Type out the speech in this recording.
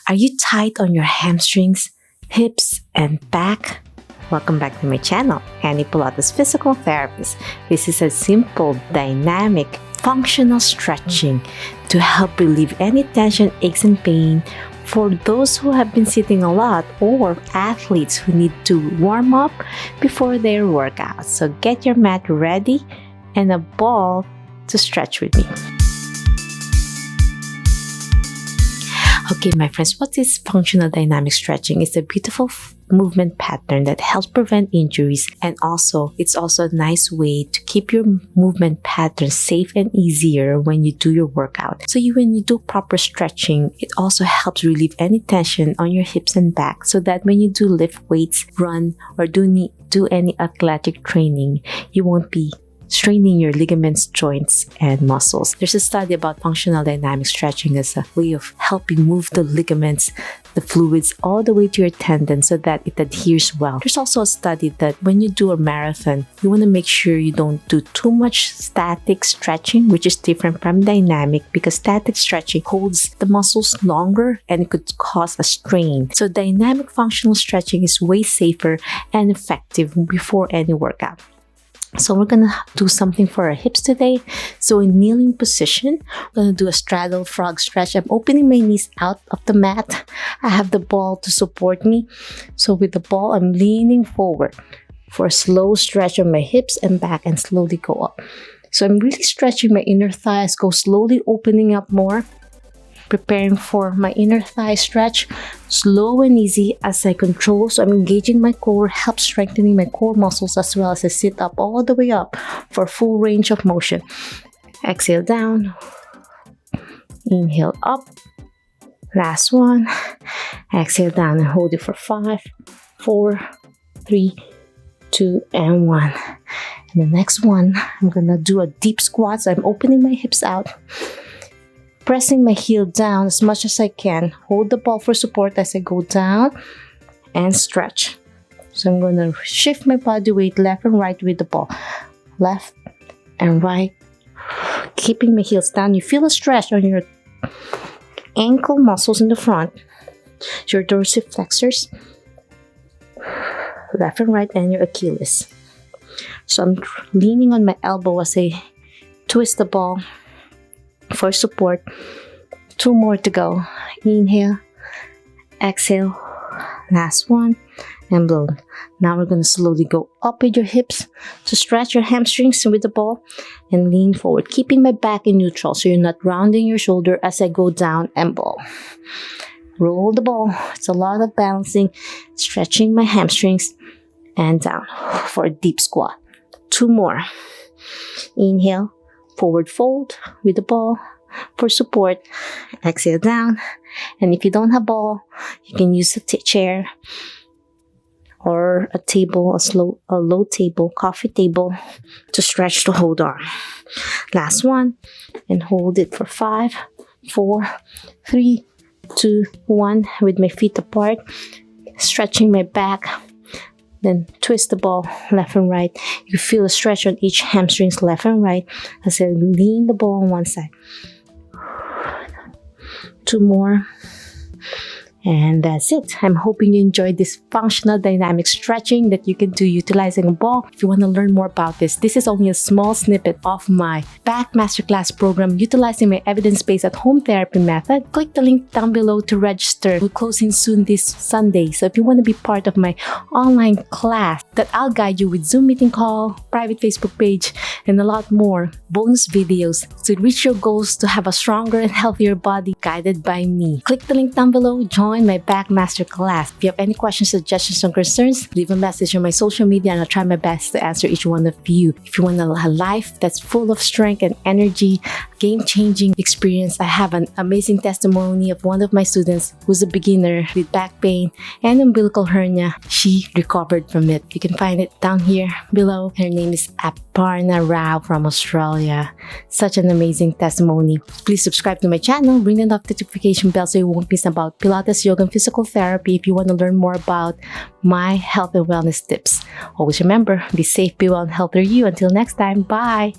Are you tight on your hamstrings, hips, and back? Welcome back to my channel, Annie Pilates Physical Therapist. This is a simple, dynamic, functional stretching to help relieve any tension, aches, and pain for those who have been sitting a lot or athletes who need to warm up before their workout. So get your mat ready and a ball to stretch with me. Okay, my friends, what is functional dynamic stretching? It's a beautiful movement pattern that helps prevent injuries, and it's also a nice way to keep your movement pattern safe and easier when you do your workout. So when you do proper stretching, it also helps relieve any tension on your hips and back, so that when you do lift weights, run, or do any athletic training, you won't be straining your ligaments, joints, and muscles. There's a study about functional dynamic stretching as a way of helping move the ligaments, the fluids, all the way to your tendon so that it adheres well. There's also a study that when you do a marathon, you want to make sure you don't do too much static stretching, which is different from dynamic, because static stretching holds the muscles longer and it could cause a strain. So dynamic functional stretching is way safer and effective before any workout. So we're going to do something for our hips today. So in kneeling position, we're going to do a straddle frog stretch. I'm opening my knees out of the mat. I have the ball to support me. So with the ball, I'm leaning forward for a slow stretch on my hips and back and slowly go up. So I'm really stretching my inner thighs, go slowly opening up more. Preparing for my inner thigh stretch, slow and easy as I control. So I'm engaging my core, help strengthening my core muscles as well as I sit up all the way up for full range of motion. Exhale down, inhale up, last one, exhale down and hold it for 5, 4, 3, 2, and 1. And the next one, I'm gonna do a deep squat. So I'm opening my hips out, pressing my heel down as much as I can. Hold the ball for support as I go down and stretch. So I'm going to shift my body weight left and right with the ball. Left and right. Keeping my heels down. You feel a stretch on your ankle muscles in the front. Your dorsiflexors. Left and right, and your Achilles. So I'm leaning on my elbow as I twist the ball for support. 2 more to go. Inhale, exhale, last one, and blow. Now we're going to slowly go up with your hips to stretch your hamstrings with the ball and lean forward, keeping my back in neutral so you're not rounding your shoulder as I go down and ball. Roll the ball. It's a lot of balancing, stretching my hamstrings, and down for a deep squat. 2 more. Inhale, forward fold with the ball for support. Exhale down. And if you don't have ball, you can use a chair or a table, a low table, coffee table to stretch to hold on. Last one. And hold it for 5, 4, 3, 2, 1 with my feet apart. Stretching my back. Then twist the ball left and right. You feel a stretch on each hamstrings left and right as I lean the ball on one side. 2 more. And that's it. I'm hoping you enjoyed this functional dynamic stretching that you can do utilizing a ball. If you want to learn more about this is only a small snippet of my back masterclass program utilizing my evidence-based at-home therapy method. Click the link down below to register. We're closing soon this Sunday. So if you want to be part of my online class that I'll guide you with Zoom meeting call, private Facebook page, and a lot more bonus videos to reach your goals to have a stronger and healthier body guided by me. Click the link down below. Join my back masterclass. If you have any questions, suggestions, or concerns, leave a message on my social media and I'll try my best to answer each one of you. If you want a life that's full of strength and energy, game-changing experience, I have an amazing testimony of one of my students who's a beginner with back pain and umbilical hernia. She recovered from it. You can find it down here below. Her name is Aparna Rao from Australia. Such an amazing testimony. Please subscribe to my channel, ring the notification bell so you won't miss about Pilates, yoga, and physical therapy if you want to learn more about my health and wellness tips. Always remember, be safe, be well, and healthier you. Until next time, bye!